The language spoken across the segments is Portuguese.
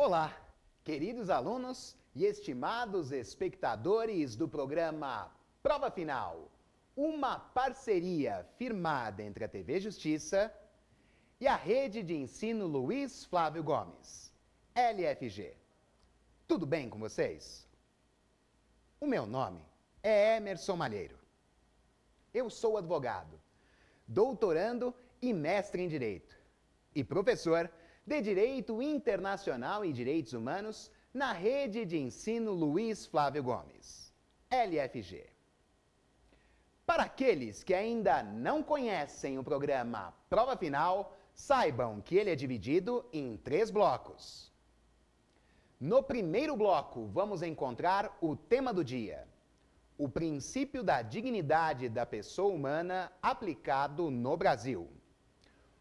Olá, queridos alunos e estimados espectadores do programa Prova Final, uma parceria firmada entre a TV Justiça e a Rede de Ensino Luiz Flávio Gomes, LFG. Tudo bem com vocês? O meu nome é Emerson Malheiro. Eu sou advogado, doutorando e mestre em Direito e professor de Direito Internacional e Direitos Humanos na Rede de Ensino Luiz Flávio Gomes, LFG. Para aqueles que ainda não conhecem o programa Prova Final, saibam que ele é dividido em 3 blocos. No primeiro bloco, vamos encontrar o tema do dia: o princípio da dignidade da pessoa humana aplicado no Brasil.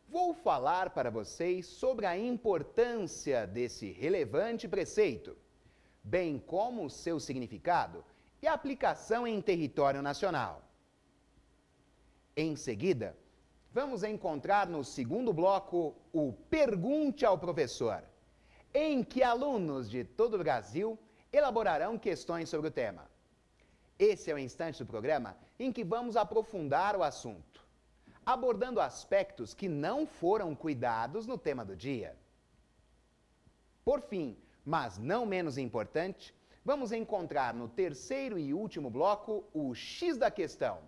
Vou falar para vocês sobre a importância desse relevante preceito, bem como o seu significado e aplicação em território nacional. Em seguida, vamos encontrar no segundo bloco o Pergunte ao Professor, em que alunos de todo o Brasil elaborarão questões sobre o tema. Esse é o instante do programa em que vamos aprofundar o assunto, abordando aspectos que não foram cuidados no tema do dia. Por fim, mas não menos importante, vamos encontrar no terceiro e último bloco o X da questão.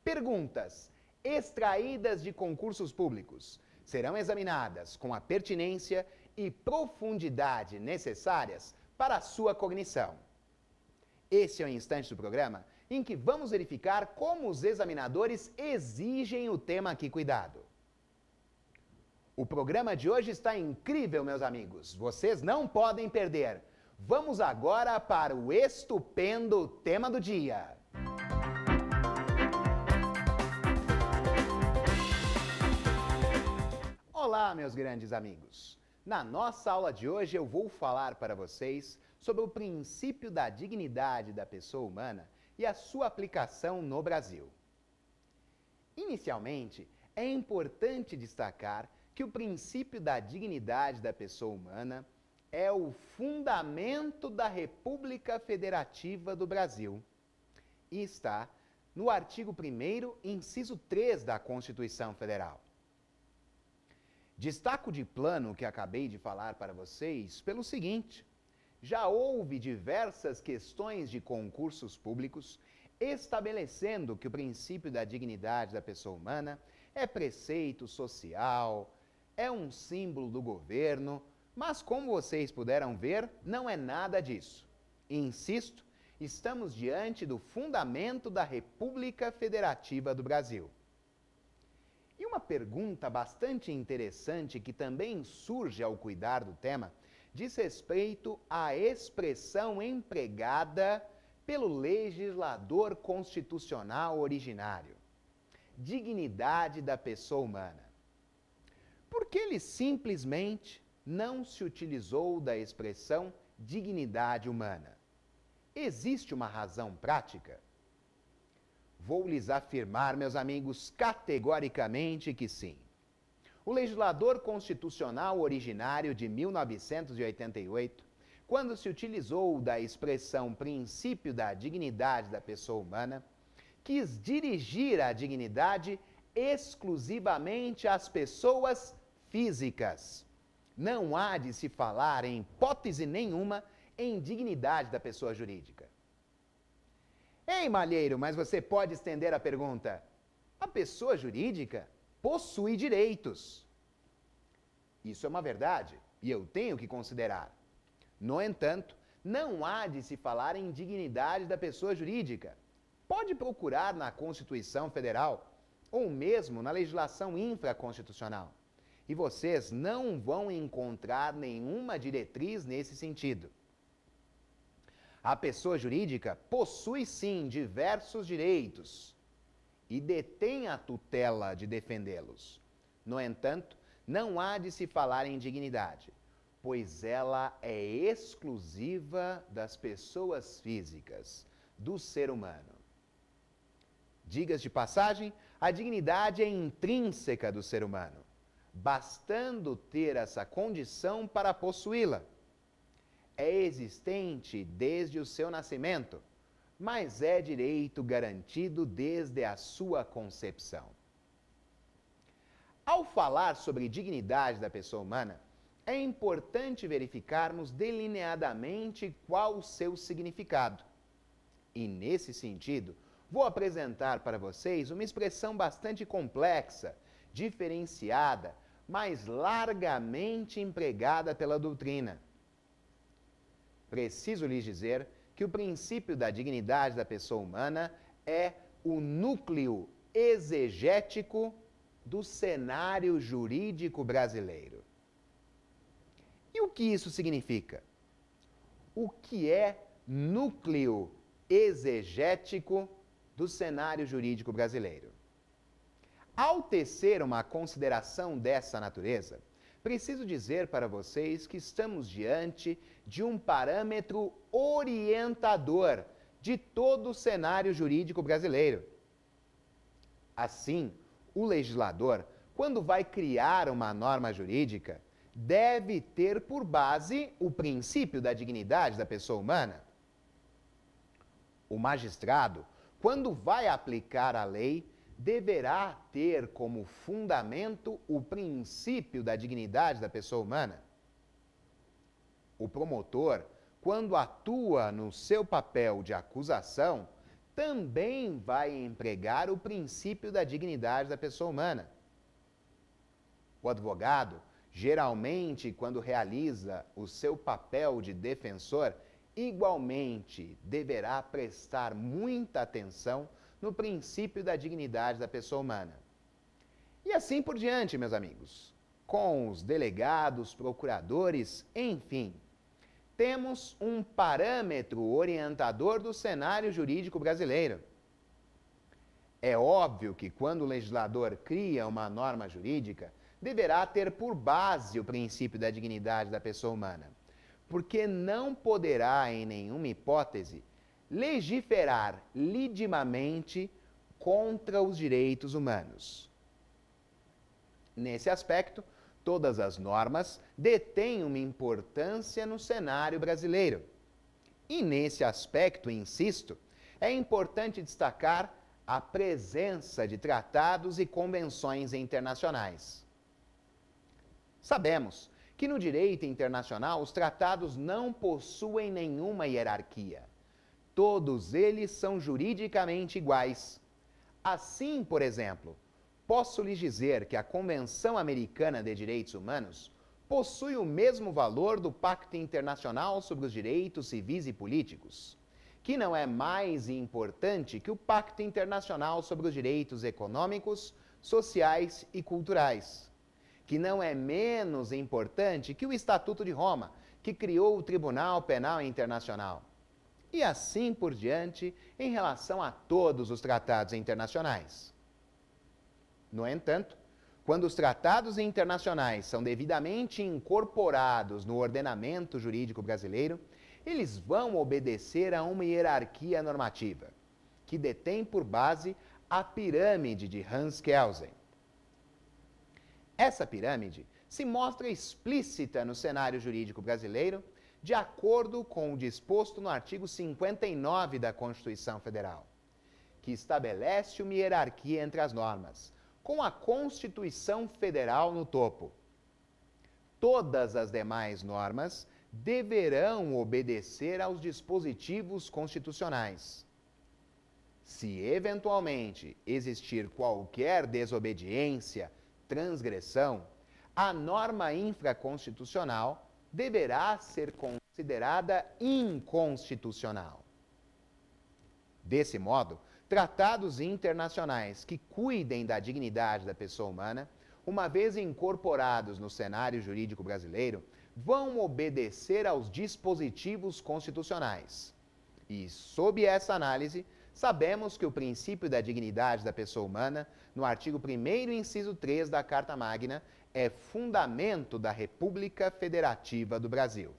Perguntas extraídas de concursos públicos serão examinadas com a pertinência e profundidade necessárias para a sua cognição. Esse é o instante do programa em que vamos verificar como os examinadores exigem o tema aqui cuidado. O programa de hoje está incrível, meus amigos. Vocês não podem perder. Vamos agora para o estupendo tema do dia. Olá, meus grandes amigos. Na nossa aula de hoje eu vou falar para vocês sobre o princípio da dignidade da pessoa humana e a sua aplicação no Brasil. Inicialmente, é importante destacar que o princípio da dignidade da pessoa humana é o fundamento da República Federativa do Brasil e está no artigo 1º, inciso 3 da Constituição Federal. Destaco de plano o que acabei de falar para vocês pelo seguinte: já houve diversas questões de concursos públicos estabelecendo que o princípio da dignidade da pessoa humana é preceito social, é um símbolo do governo, mas como vocês puderam ver, não é nada disso. Insisto, estamos diante do fundamento da República Federativa do Brasil. E uma pergunta bastante interessante que também surge ao cuidar do tema diz respeito à expressão empregada pelo legislador constitucional originário: dignidade da pessoa humana. Por que ele simplesmente não se utilizou da expressão dignidade humana? Existe uma razão prática? Vou lhes afirmar, meus amigos, categoricamente que sim. O legislador constitucional originário de 1988, quando se utilizou da expressão princípio da dignidade da pessoa humana, quis dirigir a dignidade exclusivamente às pessoas físicas. Não há de se falar, em hipótese nenhuma, em dignidade da pessoa jurídica. Ei, Malheiro, mas você pode estender a pergunta: a pessoa jurídica possui direitos. Isso é uma verdade e eu tenho que considerar. No entanto, não há de se falar em dignidade da pessoa jurídica. Pode procurar na Constituição Federal ou mesmo na legislação infraconstitucional e vocês não vão encontrar nenhuma diretriz nesse sentido. A pessoa jurídica possui sim diversos direitos e detém a tutela de defendê-los. No entanto, não há de se falar em dignidade, pois ela é exclusiva das pessoas físicas, do ser humano. Digas de passagem, a dignidade é intrínseca do ser humano, bastando ter essa condição para possuí-la. é existente desde o seu nascimento, mas é direito garantido desde a sua concepção. Ao falar sobre dignidade da pessoa humana, é importante verificarmos delineadamente qual o seu significado. E, nesse sentido, vou apresentar para vocês uma expressão bastante complexa, diferenciada, mas largamente empregada pela doutrina. Preciso lhes dizer que o princípio da dignidade da pessoa humana é o núcleo exegético do cenário jurídico brasileiro. E o que isso significa? O que é núcleo exegético do cenário jurídico brasileiro? Ao tecer uma consideração dessa natureza, preciso dizer para vocês que estamos diante de um parâmetro orientador de todo o cenário jurídico brasileiro. Assim, o legislador, quando vai criar uma norma jurídica, deve ter por base o princípio da dignidade da pessoa humana. O magistrado, quando vai aplicar a lei, deverá ter como fundamento o princípio da dignidade da pessoa humana. O promotor, quando atua no seu papel de acusação, também vai empregar o princípio da dignidade da pessoa humana. O advogado, geralmente, quando realiza o seu papel de defensor, igualmente deverá prestar muita atenção no princípio da dignidade da pessoa humana. E assim por diante, meus amigos. Com os delegados, procuradores, enfim, temos um parâmetro orientador do cenário jurídico brasileiro. É óbvio que quando o legislador cria uma norma jurídica, deverá ter por base o princípio da dignidade da pessoa humana, porque não poderá, em nenhuma hipótese, legiferar lidimamente contra os direitos humanos. Nesse aspecto, todas as normas detêm uma importância no cenário brasileiro. E nesse aspecto, insisto, é importante destacar a presença de tratados e convenções internacionais. Sabemos que no direito internacional os tratados não possuem nenhuma hierarquia. Todos eles são juridicamente iguais. Assim, por exemplo, posso lhes dizer que a Convenção Americana de Direitos Humanos possui o mesmo valor do Pacto Internacional sobre os Direitos Civis e Políticos, que não é mais importante que o Pacto Internacional sobre os Direitos Econômicos, Sociais e Culturais, que não é menos importante que o Estatuto de Roma, que criou o Tribunal Penal Internacional. E assim por diante em relação a todos os tratados internacionais. No entanto, quando os tratados internacionais são devidamente incorporados no ordenamento jurídico brasileiro, eles vão obedecer a uma hierarquia normativa, que detém por base a pirâmide de Hans Kelsen. Essa pirâmide se mostra explícita no cenário jurídico brasileiro, de acordo com o disposto no artigo 59 da Constituição Federal, que estabelece uma hierarquia entre as normas, com a Constituição Federal no topo. Todas as demais normas deverão obedecer aos dispositivos constitucionais. Se eventualmente existir qualquer desobediência, transgressão, a norma infraconstitucional deverá ser considerada inconstitucional. Desse modo, tratados internacionais que cuidem da dignidade da pessoa humana, uma vez incorporados no cenário jurídico brasileiro, vão obedecer aos dispositivos constitucionais. E, sob essa análise, sabemos que o princípio da dignidade da pessoa humana, no artigo 1º, inciso 3 da Carta Magna, é fundamento da República Federativa do Brasil.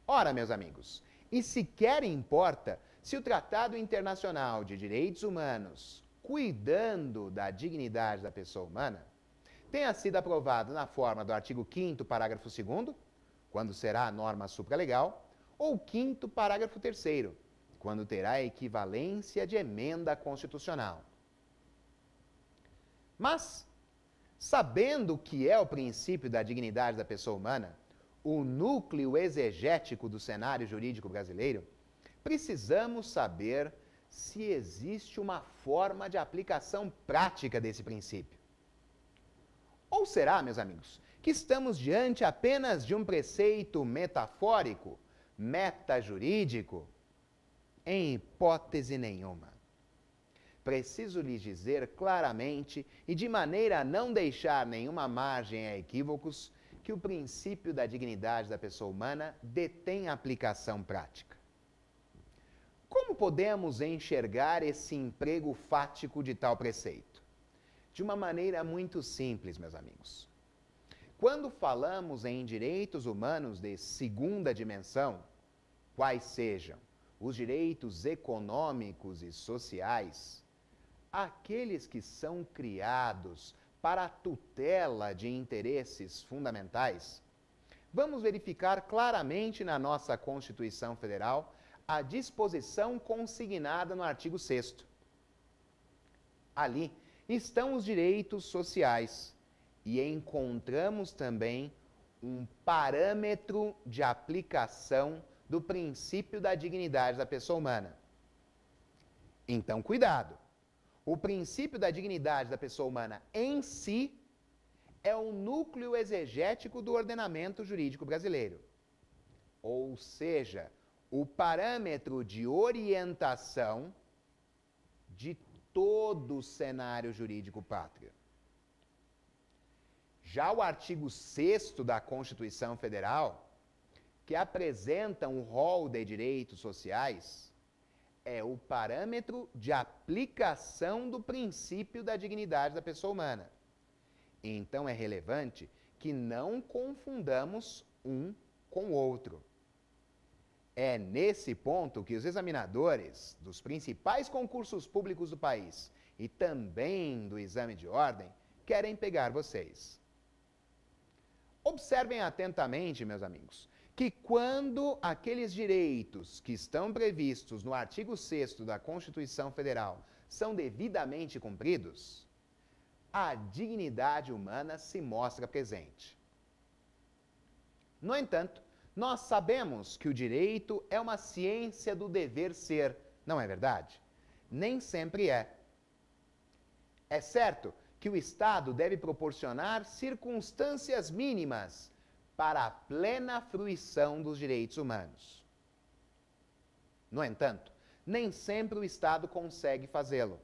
Ora, meus amigos, e sequer importa se o Tratado Internacional de Direitos Humanos, cuidando da dignidade da pessoa humana, tenha sido aprovado na forma do artigo 5º, parágrafo 2º, quando será a norma supralegal, ou quinto parágrafo 3º, quando terá equivalência de emenda constitucional. Mas, sabendo o que é o princípio da dignidade da pessoa humana, o núcleo exegético do cenário jurídico brasileiro, precisamos saber se existe uma forma de aplicação prática desse princípio. Ou será, meus amigos, que estamos diante apenas de um preceito metafórico, metajurídico? Em hipótese nenhuma. Preciso lhes dizer claramente e de maneira a não deixar nenhuma margem a equívocos que o princípio da dignidade da pessoa humana detém aplicação prática. Como podemos enxergar esse emprego fático de tal preceito? De uma maneira muito simples, meus amigos. Quando falamos em direitos humanos de segunda dimensão, quais sejam os direitos econômicos e sociais, aqueles que são criados para a tutela de interesses fundamentais, vamos verificar claramente na nossa Constituição Federal a disposição consignada no artigo 6º. Ali estão os direitos sociais e encontramos também um parâmetro de aplicação do princípio da dignidade da pessoa humana. Então, cuidado! O princípio da dignidade da pessoa humana em si é o núcleo exegético do ordenamento jurídico brasileiro. Ou seja, o parâmetro de orientação de todo o cenário jurídico pátrio. Já o artigo 6º da Constituição Federal, que apresenta um rol de direitos sociais, é o parâmetro de aplicação do princípio da dignidade da pessoa humana. Então é relevante que não confundamos um com o outro. É nesse ponto que os examinadores dos principais concursos públicos do país e também do exame de ordem querem pegar vocês. Observem atentamente, meus amigos, que quando aqueles direitos que estão previstos no artigo 6º da Constituição Federal são devidamente cumpridos, a dignidade humana se mostra presente. No entanto, nós sabemos que o direito é uma ciência do dever ser, não é verdade? Nem sempre é. É certo que o Estado deve proporcionar circunstâncias mínimas para a plena fruição dos direitos humanos. No entanto, nem sempre o Estado consegue fazê-lo.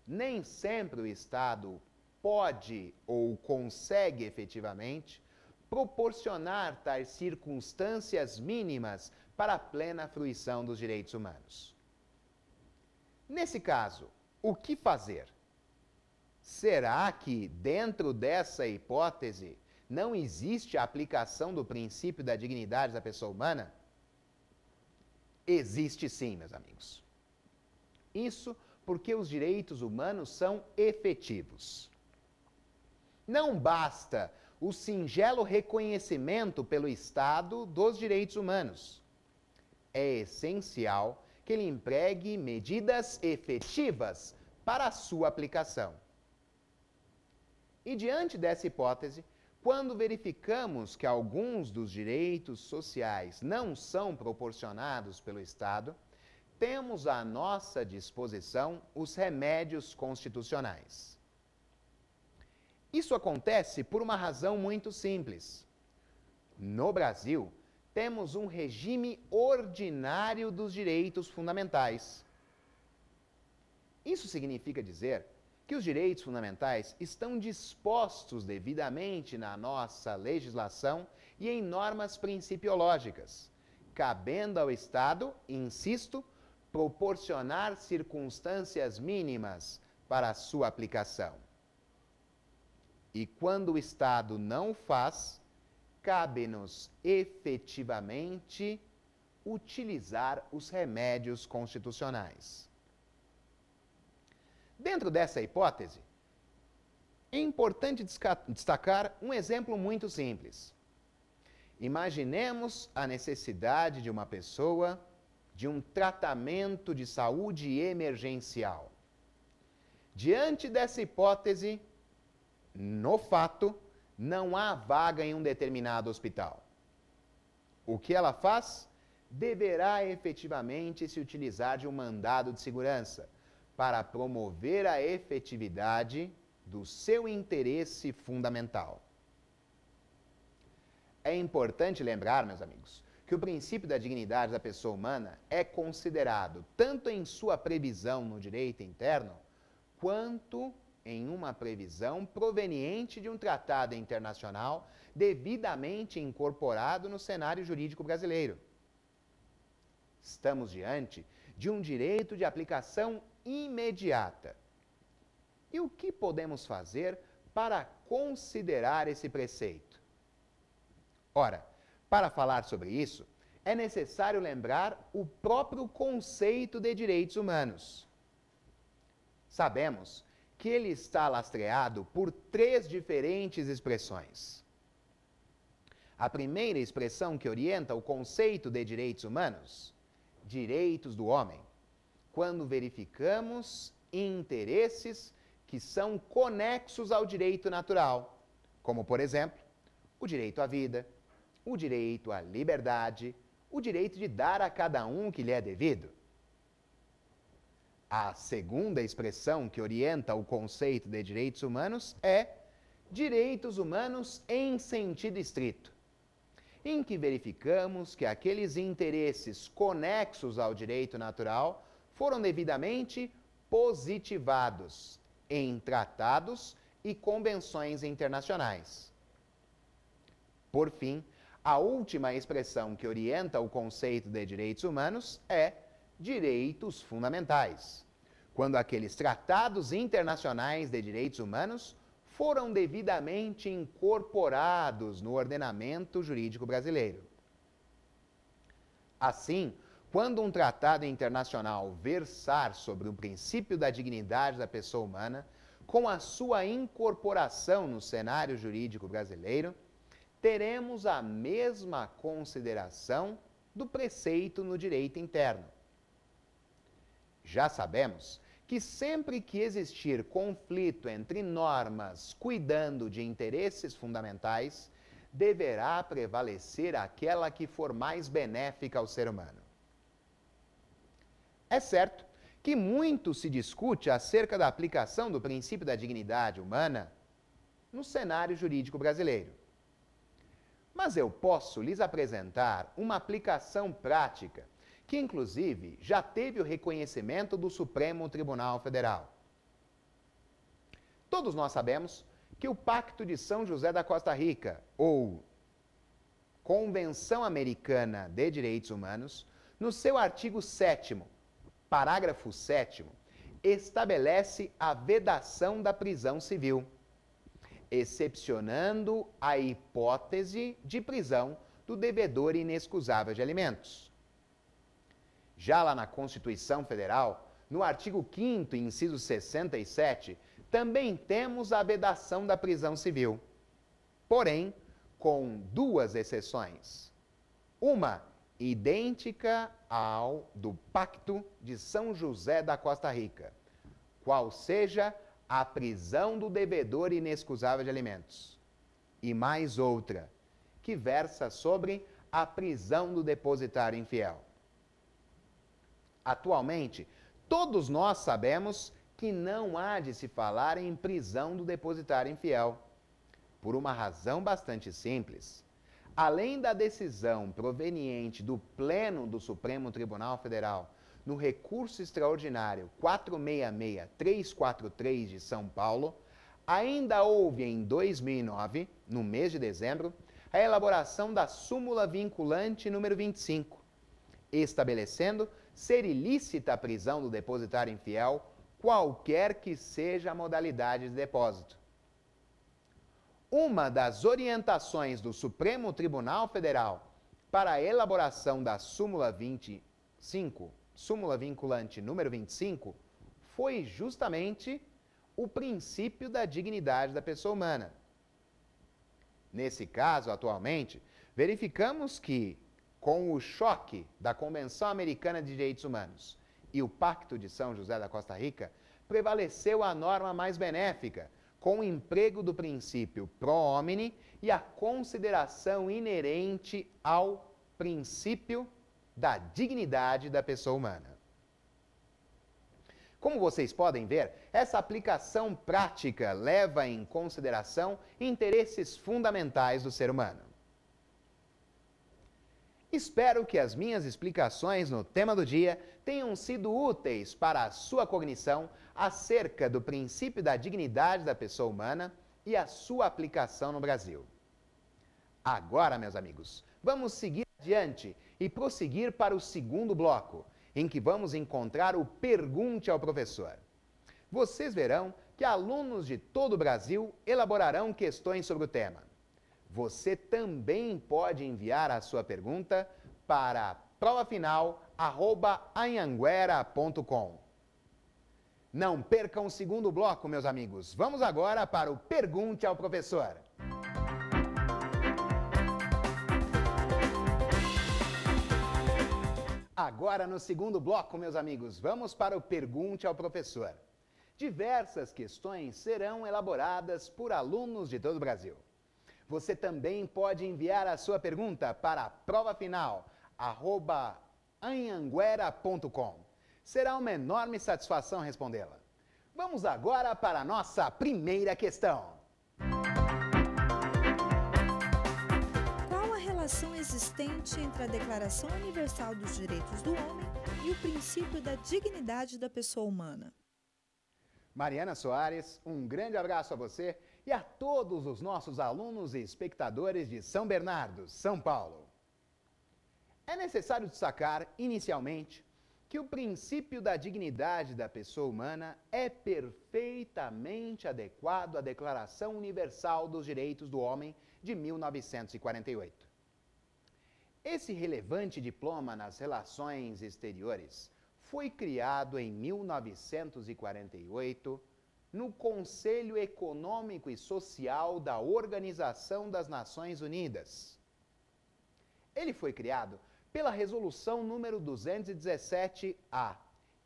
Nem sempre o Estado pode ou consegue efetivamente proporcionar tais circunstâncias mínimas para a plena fruição dos direitos humanos. Nesse caso, o que fazer? Será que, dentro dessa hipótese, não existe a aplicação do princípio da dignidade da pessoa humana? Existe sim, meus amigos. Isso porque os direitos humanos são efetivos. Não basta o singelo reconhecimento pelo Estado dos direitos humanos. É essencial que ele empregue medidas efetivas para a sua aplicação. E diante dessa hipótese, quando verificamos que alguns dos direitos sociais não são proporcionados pelo Estado, temos à nossa disposição os remédios constitucionais. Isso acontece por uma razão muito simples. No Brasil, temos um regime ordinário dos direitos fundamentais. Isso significa dizer que os direitos fundamentais estão dispostos devidamente na nossa legislação e em normas principiológicas, cabendo ao Estado, insisto, proporcionar circunstâncias mínimas para a sua aplicação. E quando o Estado não o faz, cabe-nos efetivamente utilizar os remédios constitucionais. Dentro dessa hipótese, é importante destacar um exemplo muito simples. Imaginemos a necessidade de uma pessoa de um tratamento de saúde emergencial. Diante dessa hipótese, no fato, não há vaga em um determinado hospital. O que ela faz? Deverá efetivamente se utilizar de um mandado de segurança para promover a efetividade do seu interesse fundamental. É importante lembrar, meus amigos, que o princípio da dignidade da pessoa humana é considerado tanto em sua previsão no direito interno, quanto em uma previsão proveniente de um tratado internacional devidamente incorporado no cenário jurídico brasileiro. Estamos diante de um direito de aplicação imediata. E o que podemos fazer para considerar esse preceito? Ora, para falar sobre isso, é necessário lembrar o próprio conceito de direitos humanos. Sabemos que ele está lastreado por 3 diferentes expressões. A primeira expressão que orienta o conceito de direitos humanos, direitos do homem, quando verificamos interesses que são conexos ao direito natural, como, por exemplo, o direito à vida, o direito à liberdade, o direito de dar a cada um o que lhe é devido. A segunda expressão que orienta o conceito de direitos humanos é direitos humanos em sentido estrito, em que verificamos que aqueles interesses conexos ao direito natural foram devidamente positivados em tratados e convenções internacionais. Por fim, a última expressão que orienta o conceito de direitos humanos é direitos fundamentais, quando aqueles tratados internacionais de direitos humanos foram devidamente incorporados no ordenamento jurídico brasileiro. Assim, quando um tratado internacional versar sobre o princípio da dignidade da pessoa humana, com a sua incorporação no cenário jurídico brasileiro, teremos a mesma consideração do preceito no direito interno. Já sabemos que sempre que existir conflito entre normas cuidando de interesses fundamentais, deverá prevalecer aquela que for mais benéfica ao ser humano. É certo que muito se discute acerca da aplicação do princípio da dignidade humana no cenário jurídico brasileiro. Mas eu posso lhes apresentar uma aplicação prática que, inclusive, já teve o reconhecimento do Supremo Tribunal Federal. Todos nós sabemos que o Pacto de São José da Costa Rica, ou Convenção Americana de Direitos Humanos, no seu artigo 7º, parágrafo 7º, estabelece a vedação da prisão civil, excepcionando a hipótese de prisão do devedor inexcusável de alimentos. Já lá na Constituição Federal, no artigo 5º, inciso 67, também temos a vedação da prisão civil, porém com 2 exceções. Uma idêntica ao do Pacto de São José da Costa Rica, qual seja a prisão do devedor inexcusável de alimentos. E mais outra, que versa sobre a prisão do depositário infiel. Atualmente, todos nós sabemos que não há de se falar em prisão do depositário infiel, por uma razão bastante simples. Além da decisão proveniente do Pleno do Supremo Tribunal Federal no recurso extraordinário 466343 de São Paulo, ainda houve em 2009, no mês de dezembro, a elaboração da súmula vinculante número 25, estabelecendo ser ilícita a prisão do depositário infiel, qualquer que seja a modalidade de depósito. Uma das orientações do Supremo Tribunal Federal para a elaboração da súmula 25, súmula vinculante número 25, foi justamente o princípio da dignidade da pessoa humana. Nesse caso, atualmente, verificamos que, com o choque da Convenção Americana de Direitos Humanos e o Pacto de São José da Costa Rica, prevaleceu a norma mais benéfica, com o emprego do princípio pro homine e a consideração inerente ao princípio da dignidade da pessoa humana. Como vocês podem ver, essa aplicação prática leva em consideração interesses fundamentais do ser humano. Espero que as minhas explicações no tema do dia tenham sido úteis para a sua cognição acerca do princípio da dignidade da pessoa humana e a sua aplicação no Brasil. Agora, meus amigos, vamos seguir adiante e prosseguir para o segundo bloco, em que vamos encontrar o Pergunte ao Professor. Vocês verão que alunos de todo o Brasil elaborarão questões sobre o tema. Você também pode enviar a sua pergunta para provafinal@anhanguera.com. Não percam o segundo bloco, meus amigos. Vamos agora para o Pergunte ao Professor. Agora, no segundo bloco, meus amigos, vamos para o Pergunte ao Professor. Diversas questões serão elaboradas por alunos de todo o Brasil. Você também pode enviar a sua pergunta para provafinal@anhanguera.com. Será uma enorme satisfação respondê-la. Vamos agora para a nossa primeira questão. Qual a relação existente entre a Declaração Universal dos Direitos do Homem e o princípio da dignidade da pessoa humana? Mariana Soares, um grande abraço a você e a todos os nossos alunos e espectadores de São Bernardo, São Paulo. É necessário destacar, inicialmente, que o princípio da dignidade da pessoa humana é perfeitamente adequado à Declaração Universal dos Direitos do Homem de 1948. Esse relevante diploma nas relações exteriores foi criado em 1948 no Conselho Econômico e Social da Organização das Nações Unidas. Ele foi criado pela Resolução número 217-A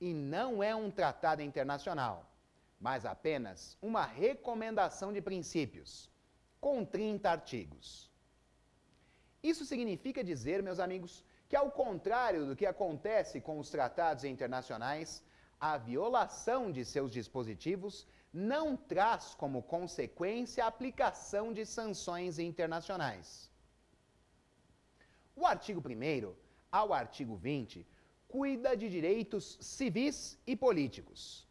e não é um tratado internacional, mas apenas uma recomendação de princípios, com 30 artigos. Isso significa dizer, meus amigos, que ao contrário do que acontece com os tratados internacionais, a violação de seus dispositivos não traz como consequência a aplicação de sanções internacionais. O artigo 1º ao artigo 20 cuida de direitos civis e políticos.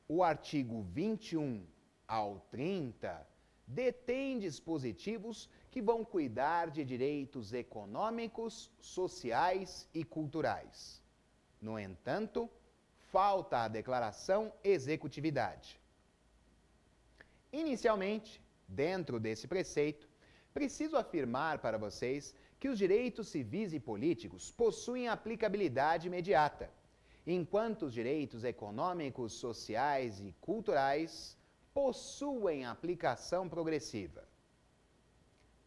O artigo 21 ao 30 detém dispositivos que vão cuidar de direitos econômicos, sociais e culturais. No entanto, falta a declaração executividade. Inicialmente, dentro desse preceito, preciso afirmar para vocês que os direitos civis e políticos possuem aplicabilidade imediata, enquanto os direitos econômicos, sociais e culturais possuem aplicação progressiva.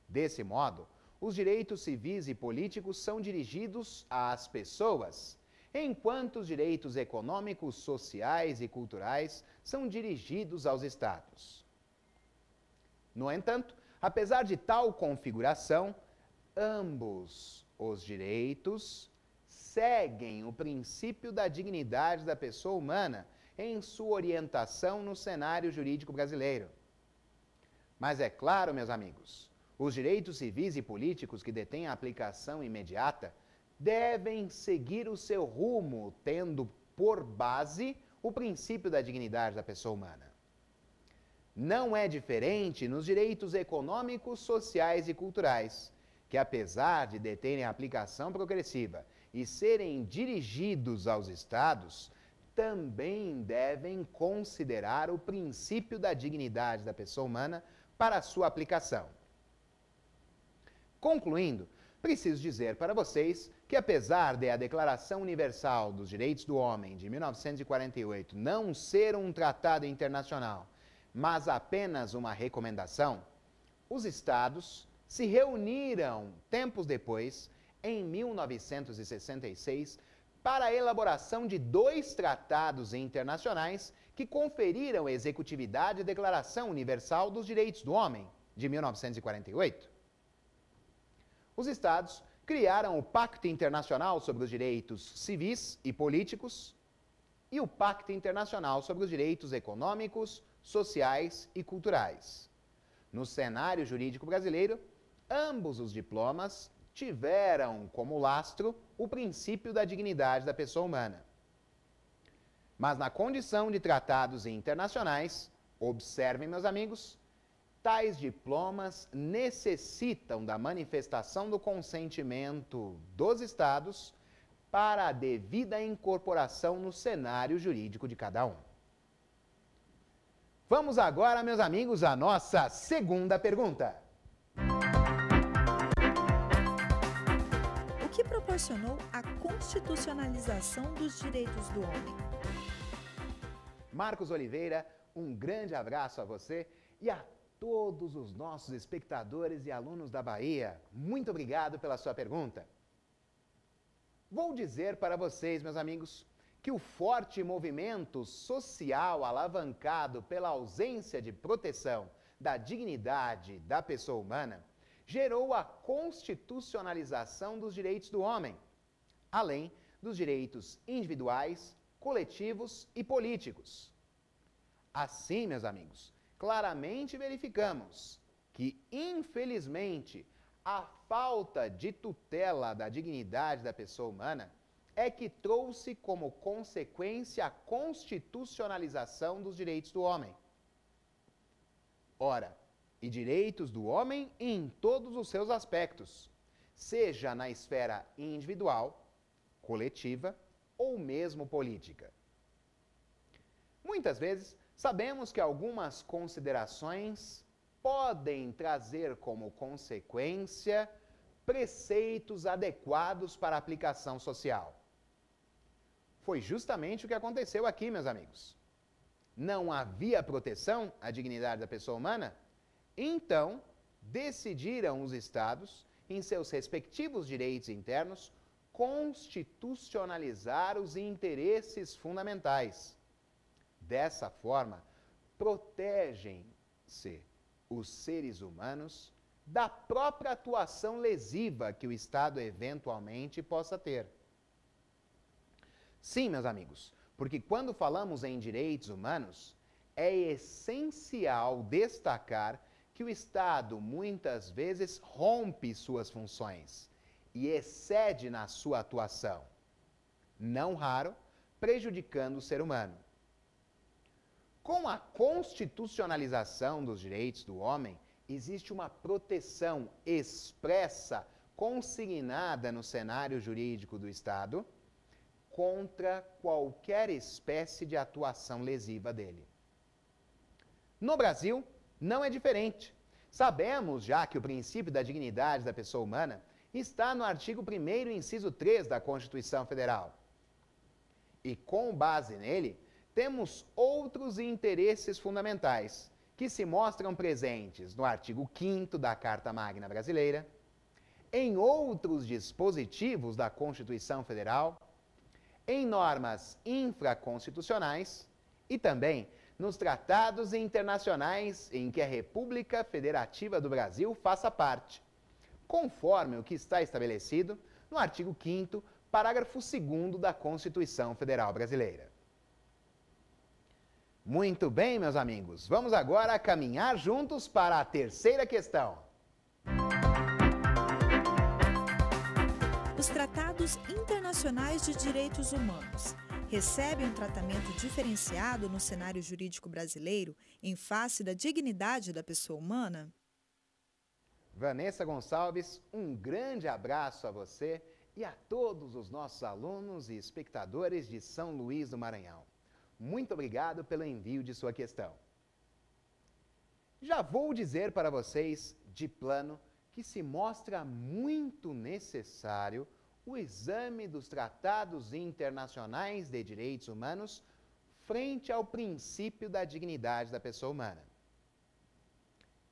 Desse modo, os direitos civis e políticos são dirigidos às pessoas, enquanto os direitos econômicos, sociais e culturais são dirigidos aos Estados. No entanto, apesar de tal configuração, ambos os direitos seguem o princípio da dignidade da pessoa humana em sua orientação no cenário jurídico brasileiro. Mas é claro, meus amigos, os direitos civis e políticos que detêm aplicação imediata devem seguir o seu rumo, tendo por base o princípio da dignidade da pessoa humana. Não é diferente nos direitos econômicos, sociais e culturais, que apesar de deterem aplicação progressiva e serem dirigidos aos Estados, também devem considerar o princípio da dignidade da pessoa humana para sua aplicação. Concluindo, preciso dizer para vocês que, apesar de a Declaração Universal dos Direitos do Homem de 1948 não ser um tratado internacional, mas apenas uma recomendação, os Estados se reuniram tempos depois, em 1966, para a elaboração de 2 tratados internacionais que conferiram executividade à Declaração Universal dos Direitos do Homem, de 1948. Os Estados criaram o Pacto Internacional sobre os Direitos Civis e Políticos e o Pacto Internacional sobre os Direitos Econômicos, Sociais e Culturais. No cenário jurídico brasileiro, ambos os diplomas tiveram como lastro o princípio da dignidade da pessoa humana. Mas na condição de tratados internacionais, observem, meus amigos, tais diplomas necessitam da manifestação do consentimento dos Estados para a devida incorporação no cenário jurídico de cada um. Vamos agora, meus amigos, à nossa segunda pergunta. O que proporcionou a constitucionalização dos direitos do homem? Marcos Oliveira, um grande abraço a você e a todos os nossos espectadores e alunos da Bahia. Muito obrigado pela sua pergunta. Vou dizer para vocês, meus amigos, que o forte movimento social alavancado pela ausência de proteção da dignidade da pessoa humana gerou a constitucionalização dos direitos do homem, além dos direitos individuais, coletivos e políticos. Assim, meus amigos, claramente verificamos que, infelizmente, a falta de tutela da dignidade da pessoa humana é que trouxe como consequência a constitucionalização dos direitos do homem. Ora, e direitos do homem em todos os seus aspectos, seja na esfera individual, coletiva ou mesmo política. Muitas vezes, sabemos que algumas considerações podem trazer como consequência preceitos adequados para a aplicação social. Foi justamente o que aconteceu aqui, meus amigos. Não havia proteção à dignidade da pessoa humana? Então, decidiram os Estados, em seus respectivos direitos internos, constitucionalizar os interesses fundamentais. Dessa forma, protegem-se os seres humanos da própria atuação lesiva que o Estado eventualmente possa ter. Sim, meus amigos, porque quando falamos em direitos humanos, é essencial destacar que o Estado muitas vezes rompe suas funções e excede na sua atuação, não raro prejudicando o ser humano. Com a constitucionalização dos direitos do homem, existe uma proteção expressa, consignada no cenário jurídico do Estado, contra qualquer espécie de atuação lesiva dele. No Brasil, não é diferente. Sabemos já que o princípio da dignidade da pessoa humana está no artigo 1º, inciso 3 da Constituição Federal. E com base nele, temos outros interesses fundamentais, que se mostram presentes no artigo 5º da Carta Magna Brasileira, em outros dispositivos da Constituição Federal, em normas infraconstitucionais e também nos tratados internacionais em que a República Federativa do Brasil faça parte, conforme o que está estabelecido no artigo 5º, parágrafo 2º da Constituição Federal Brasileira. Muito bem, meus amigos, vamos agora caminhar juntos para a terceira questão. Os tratados internacionais de direitos humanos recebem um tratamento diferenciado no cenário jurídico brasileiro em face da dignidade da pessoa humana? Vanessa Gonçalves, um grande abraço a você e a todos os nossos alunos e espectadores de São Luís do Maranhão. Muito obrigado pelo envio de sua questão. Já vou dizer para vocês, de plano, que se mostra muito necessário o exame dos tratados internacionais de direitos humanos frente ao princípio da dignidade da pessoa humana.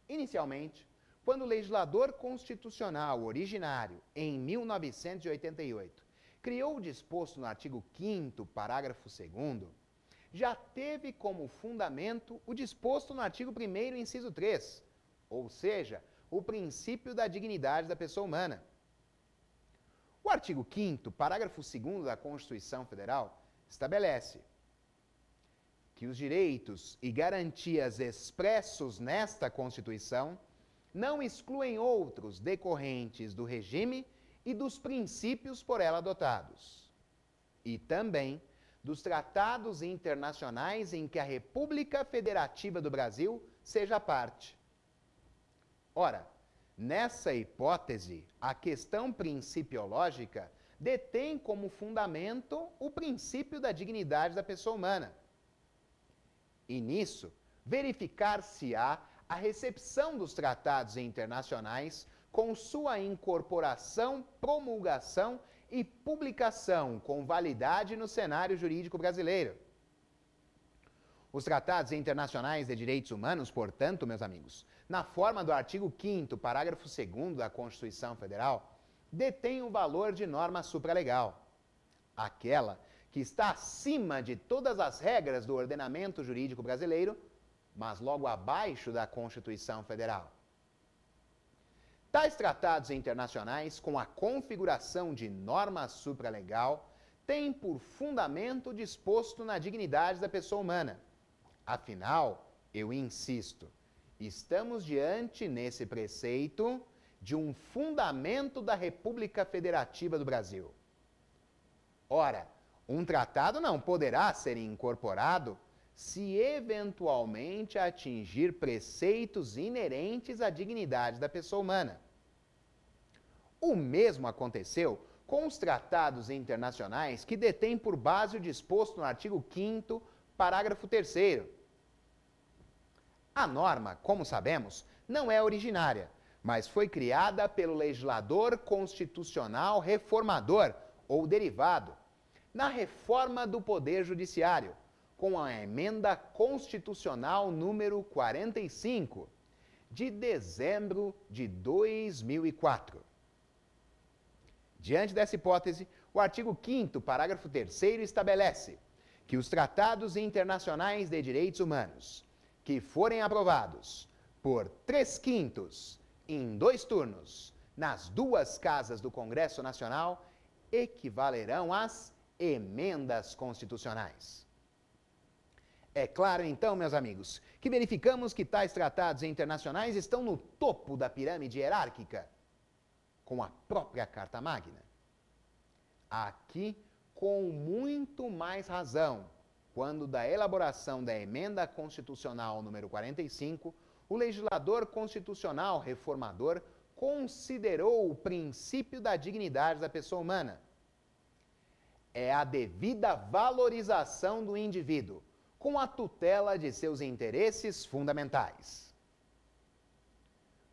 Inicialmente, quando o legislador constitucional originário, em 1988, criou o disposto no artigo 5º, parágrafo 2º, já teve como fundamento o disposto no artigo 1º, inciso 3, ou seja, o princípio da dignidade da pessoa humana. O artigo 5º, parágrafo 2º da Constituição Federal estabelece que os direitos e garantias expressos nesta Constituição não excluem outros decorrentes do regime e dos princípios por ela adotados, e também dos tratados internacionais em que a República Federativa do Brasil seja parte. Ora, nessa hipótese, a questão principiológica detém como fundamento o princípio da dignidade da pessoa humana. E nisso, verificar-se-á a recepção dos tratados internacionais com sua incorporação, promulgação e publicação com validade no cenário jurídico brasileiro. Os tratados internacionais de direitos humanos, portanto, meus amigos, na forma do artigo 5º, parágrafo 2º da Constituição Federal, detêm o valor de norma supralegal, aquela que está acima de todas as regras do ordenamento jurídico brasileiro, mas logo abaixo da Constituição Federal. Tais tratados internacionais, com a configuração de norma supralegal, têm por fundamento disposto na dignidade da pessoa humana. Afinal, eu insisto, estamos diante, nesse preceito, de um fundamento da República Federativa do Brasil. Ora, um tratado não poderá ser incorporado se eventualmente atingir preceitos inerentes à dignidade da pessoa humana. O mesmo aconteceu com os tratados internacionais que detêm por base o disposto no artigo 5º, parágrafo 3º. A norma, como sabemos, não é originária, mas foi criada pelo legislador constitucional reformador, ou derivado, na reforma do Poder Judiciário, com a emenda constitucional número 45, de dezembro de 2004. Diante dessa hipótese, o artigo 5º, parágrafo 3º, estabelece que os tratados internacionais de direitos humanos, que forem aprovados por 3/5 em 2 turnos nas 2 casas do Congresso Nacional, equivalerão às emendas constitucionais. É claro, então, meus amigos, que verificamos que tais tratados internacionais estão no topo da pirâmide hierárquica, com a própria Carta Magna. Aqui, com muito mais razão, quando da elaboração da Emenda Constitucional número 45, o legislador constitucional reformador considerou o princípio da dignidade da pessoa humana. É a devida valorização do indivíduo, com a tutela de seus interesses fundamentais.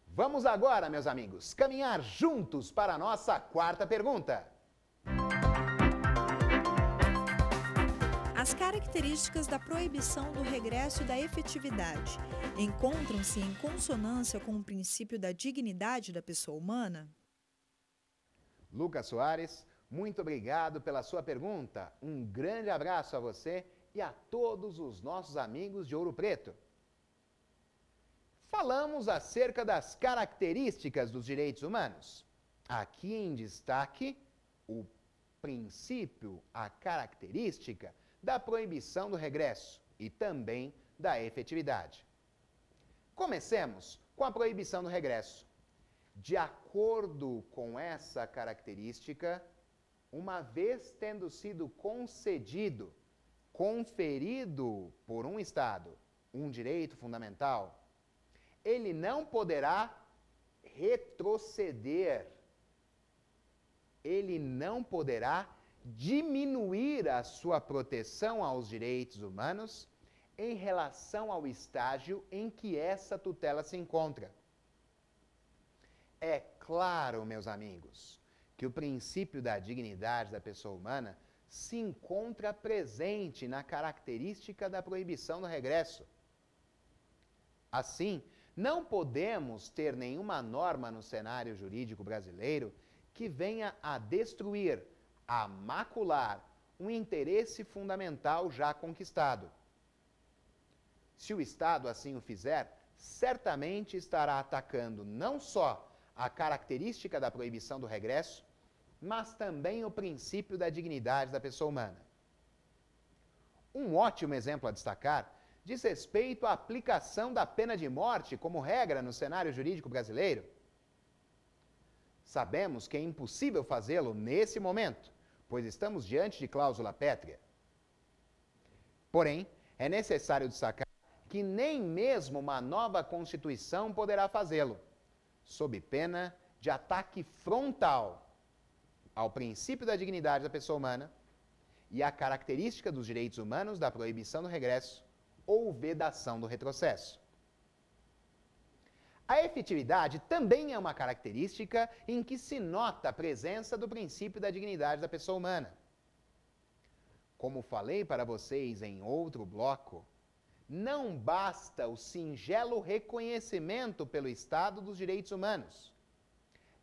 Vamos agora, meus amigos, caminhar juntos para a nossa 4ª pergunta. As características da proibição do regresso e da efetividade encontram-se em consonância com o princípio da dignidade da pessoa humana? Lucas Soares, muito obrigado pela sua pergunta. Um grande abraço a você e a todos os nossos amigos de Ouro Preto. Falamos acerca das características dos direitos humanos. Aqui em destaque, o princípio, a característica da proibição do regresso e também da efetividade. Comecemos com a proibição do regresso. De acordo com essa característica, uma vez tendo sido concedido, conferido por um Estado, um direito fundamental, ele não poderá retroceder, ele não poderá diminuir a sua proteção aos direitos humanos em relação ao estágio em que essa tutela se encontra. É claro, meus amigos, que o princípio da dignidade da pessoa humana se encontra presente na característica da proibição do regresso. Assim, Não podemos ter nenhuma norma no cenário jurídico brasileiro que venha a destruir, a macular um interesse fundamental já conquistado. Se o Estado assim o fizer, certamente estará atacando não só a característica da proibição do regresso, mas também o princípio da dignidade da pessoa humana. Um ótimo exemplo a destacar diz respeito à aplicação da pena de morte como regra no cenário jurídico brasileiro. Sabemos que é impossível fazê-lo nesse momento, pois estamos diante de cláusula pétrea. Porém, é necessário destacar que nem mesmo uma nova Constituição poderá fazê-lo, sob pena de ataque frontal ao princípio da dignidade da pessoa humana e à característica dos direitos humanos da proibição do regresso ou vedação do retrocesso. A efetividade também é uma característica em que se nota a presença do princípio da dignidade da pessoa humana. Como falei para vocês em outro bloco, não basta o singelo reconhecimento pelo Estado dos direitos humanos.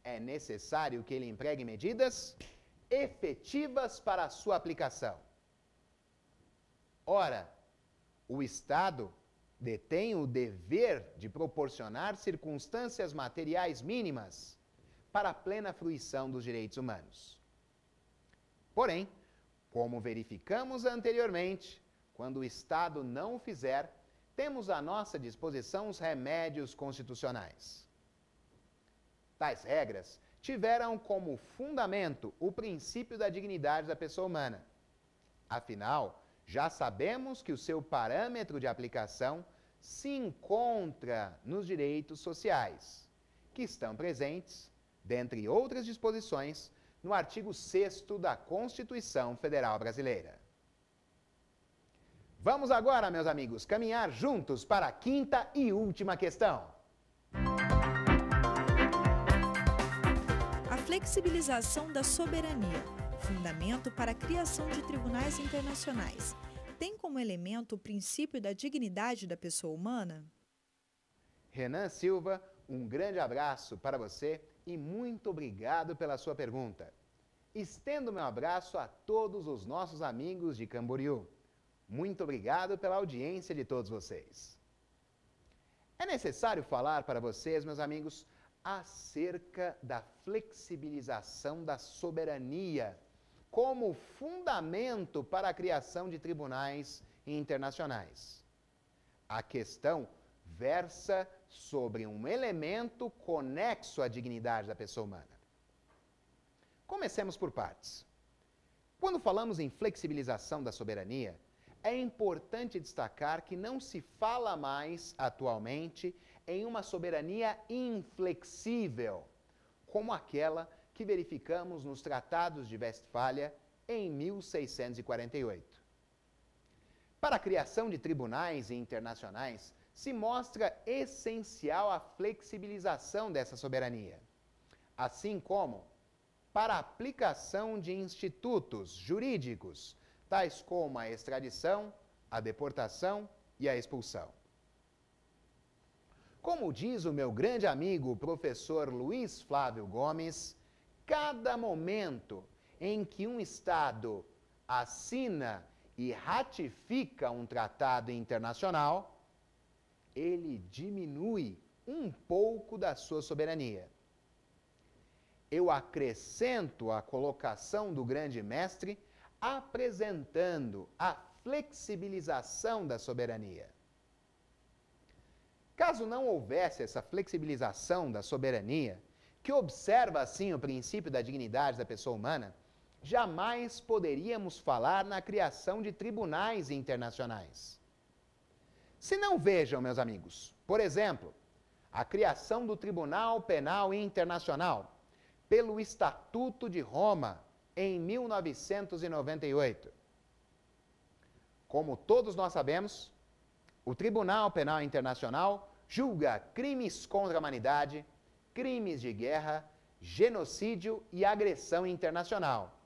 É necessário que ele empregue medidas efetivas para a sua aplicação. Ora, o Estado detém o dever de proporcionar circunstâncias materiais mínimas para a plena fruição dos direitos humanos. Porém, como verificamos anteriormente, quando o Estado não o fizer, temos à nossa disposição os remédios constitucionais. Tais regras tiveram como fundamento o princípio da dignidade da pessoa humana. Afinal, já sabemos que o seu parâmetro de aplicação se encontra nos direitos sociais, que estão presentes, dentre outras disposições, no artigo 6º da Constituição Federal Brasileira. Vamos agora, meus amigos, caminhar juntos para a quinta e última questão. A flexibilização da soberania, fundamento para a criação de tribunais internacionais, tem como elemento o princípio da dignidade da pessoa humana? Renan Silva, um grande abraço para você e muito obrigado pela sua pergunta. Estendo meu abraço a todos os nossos amigos de Camboriú. Muito obrigado pela audiência de todos vocês. É necessário falar para vocês, meus amigos, acerca da flexibilização da soberania como fundamento para a criação de tribunais internacionais. A questão versa sobre um elemento conexo à dignidade da pessoa humana. Comecemos por partes. Quando falamos em flexibilização da soberania, é importante destacar que não se fala mais, atualmente, em uma soberania inflexível, como aquela que verificamos nos Tratados de Westfália em 1648. Para a criação de tribunais internacionais, se mostra essencial a flexibilização dessa soberania, assim como para a aplicação de institutos jurídicos, tais como a extradição, a deportação e a expulsão. Como diz o meu grande amigo, o professor Luiz Flávio Gomes, cada momento em que um Estado assina e ratifica um tratado internacional, ele diminui um pouco da sua soberania. Eu acrescento a colocação do grande mestre apresentando a flexibilização da soberania. Caso não houvesse essa flexibilização da soberania, que observa assim o princípio da dignidade da pessoa humana, jamais poderíamos falar na criação de tribunais internacionais. Se não vejam, meus amigos, por exemplo, a criação do Tribunal Penal Internacional pelo Estatuto de Roma em 1998. Como todos nós sabemos, o Tribunal Penal Internacional julga crimes contra a humanidade, crimes de guerra, genocídio e agressão internacional,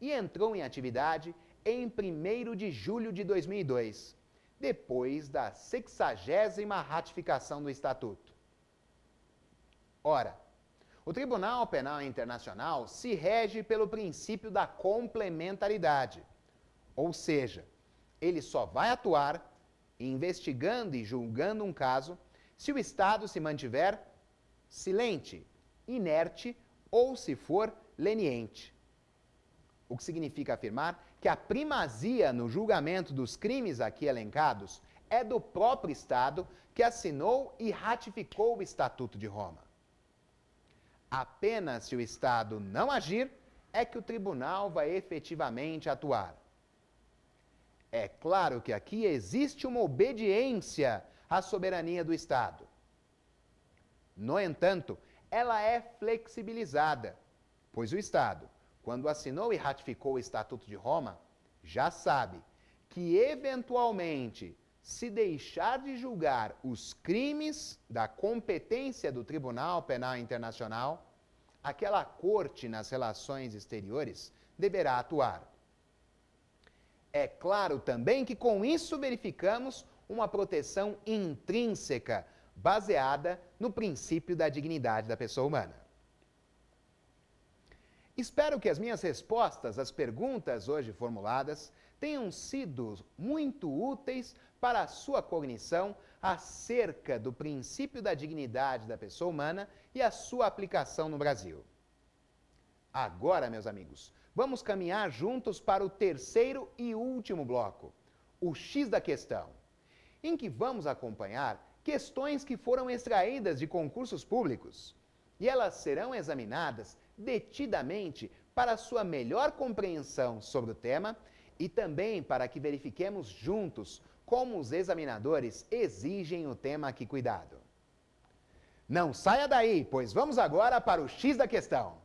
e entrou em atividade em 1º de julho de 2002, depois da 60ª ratificação do Estatuto. Ora, o Tribunal Penal Internacional se rege pelo princípio da complementaridade, ou seja, ele só vai atuar investigando e julgando um caso se o Estado se mantiver silente, inerte ou se for leniente. O que significa afirmar que a primazia no julgamento dos crimes aqui elencados é do próprio Estado que assinou e ratificou o Estatuto de Roma. Apenas se o Estado não agir é que o tribunal vai efetivamente atuar. É claro que aqui existe uma obediência à soberania do Estado. No entanto, ela é flexibilizada, pois o Estado, quando assinou e ratificou o Estatuto de Roma, já sabe que, eventualmente, se deixar de julgar os crimes da competência do Tribunal Penal Internacional, aquela corte nas relações exteriores deverá atuar. É claro também que com isso verificamos uma proteção intrínseca baseada no princípio da dignidade da pessoa humana. Espero que as minhas respostas às perguntas hoje formuladas tenham sido muito úteis para a sua cognição acerca do princípio da dignidade da pessoa humana e a sua aplicação no Brasil. Agora, meus amigos, vamos caminhar juntos para o terceiro e último bloco, o X da questão, em que vamos acompanhar questões que foram extraídas de concursos públicos e elas serão examinadas detidamente para sua melhor compreensão sobre o tema e também para que verifiquemos juntos como os examinadores exigem o tema aqui cuidado. Não saia daí, pois vamos agora para o X da questão.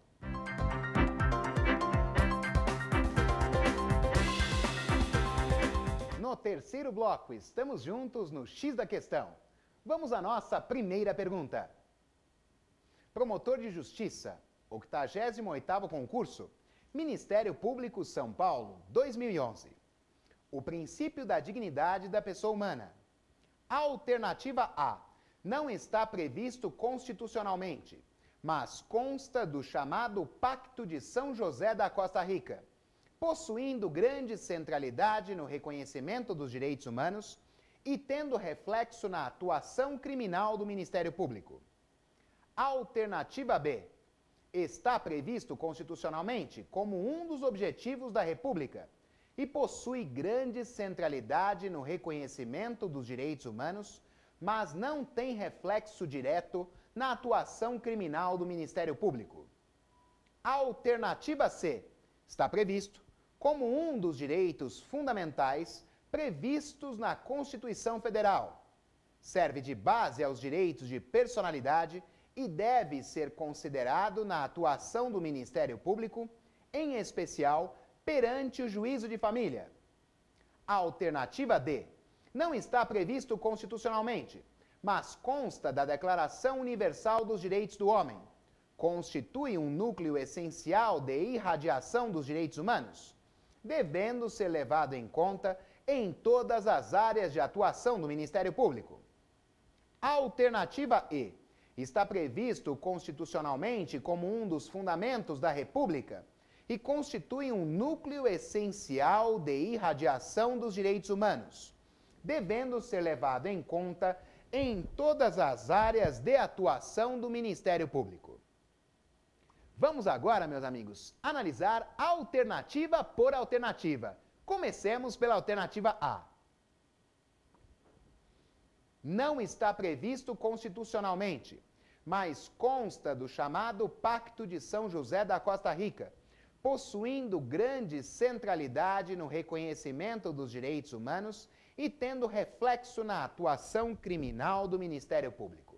No terceiro bloco, estamos juntos no X da questão. Vamos à nossa primeira pergunta. Promotor de Justiça, 88º concurso, Ministério Público São Paulo, 2011. O princípio da dignidade da pessoa humana. Alternativa A. Não está previsto constitucionalmente, mas consta do chamado Pacto de São José da Costa Rica, possuindo grande centralidade no reconhecimento dos direitos humanos e tendo reflexo na atuação criminal do Ministério Público. Alternativa B. Está previsto constitucionalmente como um dos objetivos da República e possui grande centralidade no reconhecimento dos direitos humanos, mas não tem reflexo direto na atuação criminal do Ministério Público. Alternativa C. Está previsto como um dos direitos fundamentais previstos na Constituição Federal. Serve de base aos direitos de personalidade e deve ser considerado na atuação do Ministério Público, em especial perante o juízo de família. Alternativa D. Não está previsto constitucionalmente, mas consta da Declaração Universal dos Direitos do Homem. Constitui um núcleo essencial de irradiação dos direitos humanos, devendo ser levado em conta em todas as áreas de atuação do Ministério Público. Alternativa E. Está previsto constitucionalmente como um dos fundamentos da República e constitui um núcleo essencial de irradiação dos direitos humanos, devendo ser levado em conta em todas as áreas de atuação do Ministério Público. Vamos agora, meus amigos, analisar alternativa por alternativa. Comecemos pela alternativa A. Não está previsto constitucionalmente, mas consta do chamado Pacto de São José da Costa Rica, possuindo grande centralidade no reconhecimento dos direitos humanos e tendo reflexo na atuação criminal do Ministério Público.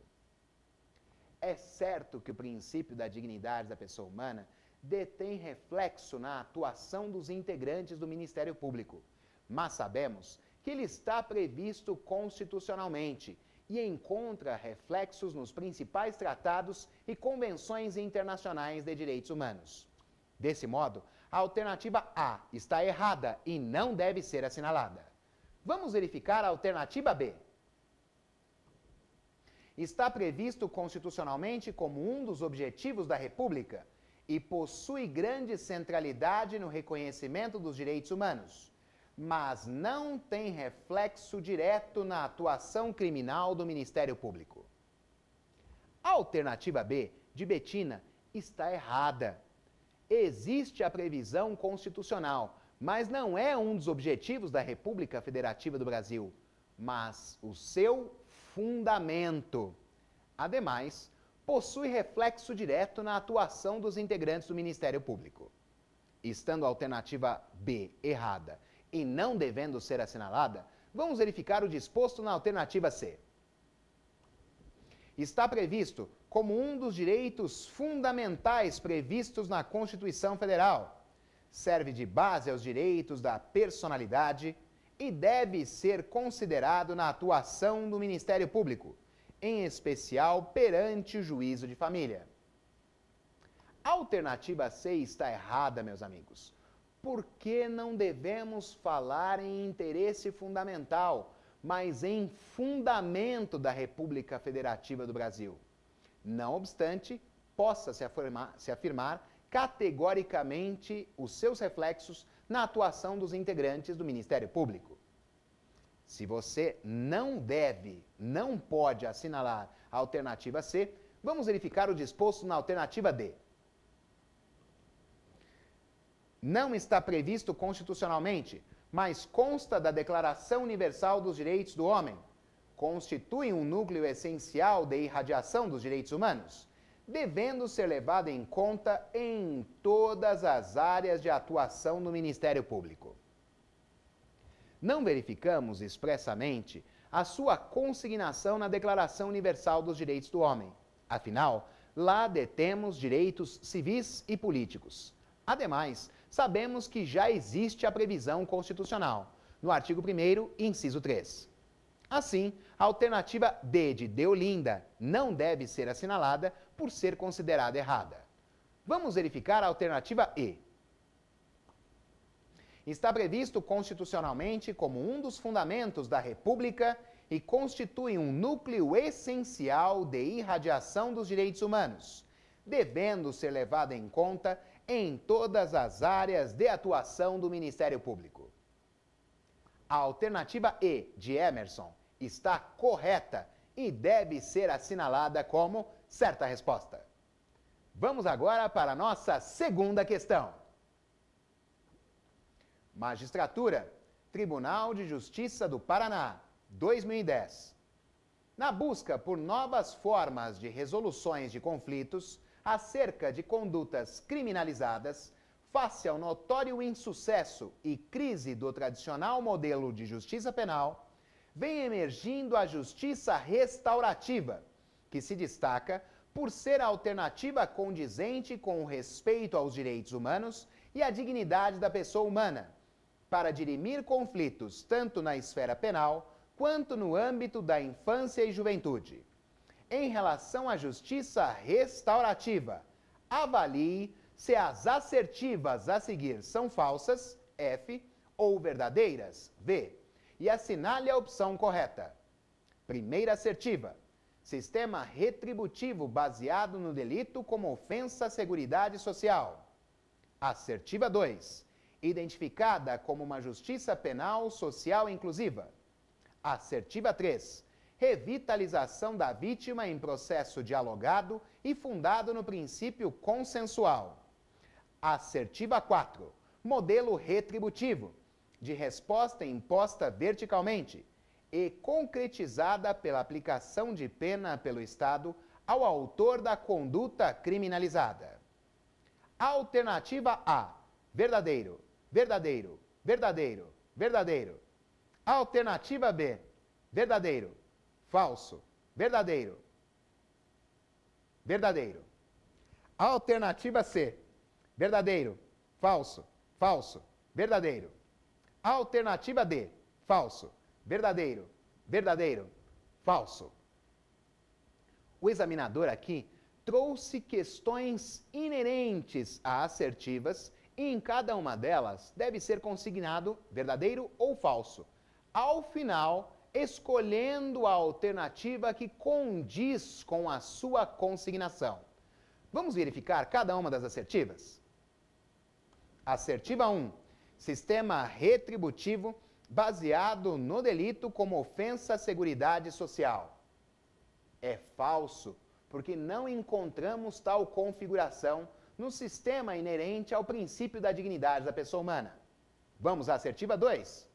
É certo que o princípio da dignidade da pessoa humana detém reflexo na atuação dos integrantes do Ministério Público, mas sabemos que ele está previsto constitucionalmente e encontra reflexos nos principais tratados e convenções internacionais de direitos humanos. Desse modo, a alternativa A está errada e não deve ser assinalada. Vamos verificar a alternativa B. Está previsto constitucionalmente como um dos objetivos da República e possui grande centralidade no reconhecimento dos direitos humanos, mas não tem reflexo direto na atuação criminal do Ministério Público. A alternativa B, de Betina, está errada. Existe a previsão constitucional, mas não é um dos objetivos da República Federativa do Brasil, mas o seu fundamento. Ademais, possui reflexo direto na atuação dos integrantes do Ministério Público. Estando a alternativa B errada e não devendo ser assinalada, vamos verificar o disposto na alternativa C. Está previsto como um dos direitos fundamentais previstos na Constituição Federal. Serve de base aos direitos da personalidade e deve ser considerado na atuação do Ministério Público, em especial perante o juízo de família. A alternativa C está errada, meus amigos. Por que não devemos falar em interesse fundamental, mas em fundamento da República Federativa do Brasil? Não obstante, possa se afirmar categoricamente os seus reflexos na atuação dos integrantes do Ministério Público. Se você não pode assinalar a alternativa C, vamos verificar o disposto na alternativa D. Não está previsto constitucionalmente, mas consta da Declaração Universal dos Direitos do Homem. Constitui um núcleo essencial de irradiação dos direitos humanos, devendo ser levado em conta em todas as áreas de atuação do Ministério Público. Não verificamos expressamente a sua consignação na Declaração Universal dos Direitos do Homem. Afinal, lá detemos direitos civis e políticos. Ademais, sabemos que já existe a previsão constitucional, no artigo 1º, inciso 3. Assim, a alternativa D de Deolinda não deve ser assinalada por ser considerada errada. Vamos verificar a alternativa E. Está previsto constitucionalmente como um dos fundamentos da República e constitui um núcleo essencial de irradiação dos direitos humanos, devendo ser levado em conta em todas as áreas de atuação do Ministério Público. A alternativa E de Emerson está correta e deve ser assinalada como certa resposta. Vamos agora para a nossa segunda questão. Magistratura, Tribunal de Justiça do Paraná, 2010. Na busca por novas formas de resoluções de conflitos acerca de condutas criminalizadas, face ao notório insucesso e crise do tradicional modelo de justiça penal, vem emergindo a justiça restaurativa, que se destaca por ser a alternativa condizente com o respeito aos direitos humanos e à dignidade da pessoa humana, para dirimir conflitos tanto na esfera penal quanto no âmbito da infância e juventude. Em relação à justiça restaurativa, avalie se as assertivas a seguir são falsas, F, ou verdadeiras, V, e assinale a opção correta. Primeira assertiva: sistema retributivo baseado no delito como ofensa à seguridade social. Assertiva 2: identificada como uma justiça penal social inclusiva. Assertiva 3: revitalização da vítima em processo dialogado e fundado no princípio consensual. Assertiva 4: modelo retributivo, de resposta imposta verticalmente e concretizada pela aplicação de pena pelo Estado ao autor da conduta criminalizada. Alternativa A: verdadeiro, verdadeiro, verdadeiro, verdadeiro. Alternativa B: verdadeiro, falso, verdadeiro, verdadeiro. Alternativa C: verdadeiro, falso, falso, verdadeiro. Alternativa D: falso, verdadeiro, verdadeiro, falso. O examinador aqui trouxe questões inerentes a assertivas e em cada uma delas deve ser consignado verdadeiro ou falso. ao final, escolhendo a alternativa que condiz com a sua consignação. Vamos verificar cada uma das assertivas? Assertiva 1. Sistema retributivo baseado no delito como ofensa à seguridade social. É falso, porque não encontramos tal configuração no sistema inerente ao princípio da dignidade da pessoa humana. Vamos à assertiva 2.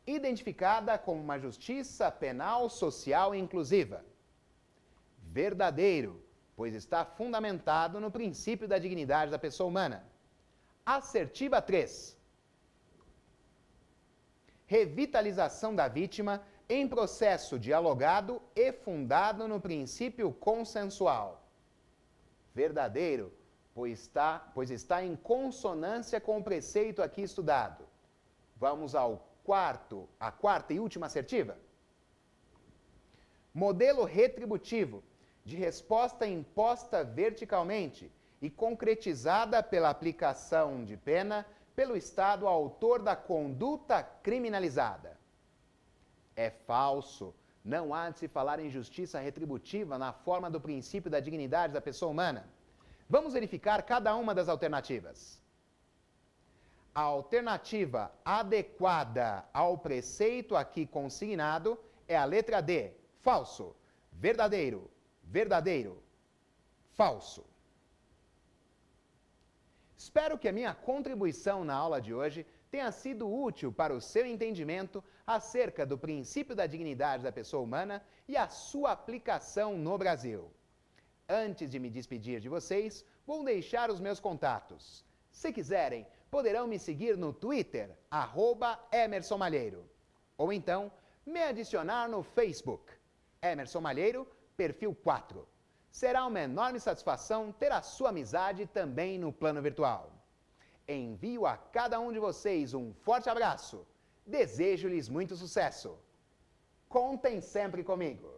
Identificada como uma justiça penal social inclusiva. Verdadeiro, pois está fundamentado no princípio da dignidade da pessoa humana. Assertiva 3. Revitalização da vítima em processo dialogado e fundado no princípio consensual. Verdadeiro, pois está em consonância com o preceito aqui estudado. Vamos à quarta e última assertiva. Modelo retributivo de resposta imposta verticalmente e concretizada pela aplicação de pena pelo Estado autor da conduta criminalizada. É falso. Não há de se falar em justiça retributiva na forma do princípio da dignidade da pessoa humana. Vamos verificar cada uma das alternativas. A alternativa adequada ao preceito aqui consignado é a letra D. Falso. Verdadeiro. Verdadeiro. Falso. Espero que a minha contribuição na aula de hoje tenha sido útil para o seu entendimento acerca do princípio da dignidade da pessoa humana e a sua aplicação no Brasil. Antes de me despedir de vocês, vou deixar os meus contatos. Se quiserem, poderão me seguir no Twitter, @EmersonMalheiro. Ou então, me adicionar no Facebook, Emerson Malheiro, perfil 4. Será uma enorme satisfação ter a sua amizade também no plano virtual. Envio a cada um de vocês um forte abraço. Desejo-lhes muito sucesso. Contem sempre comigo.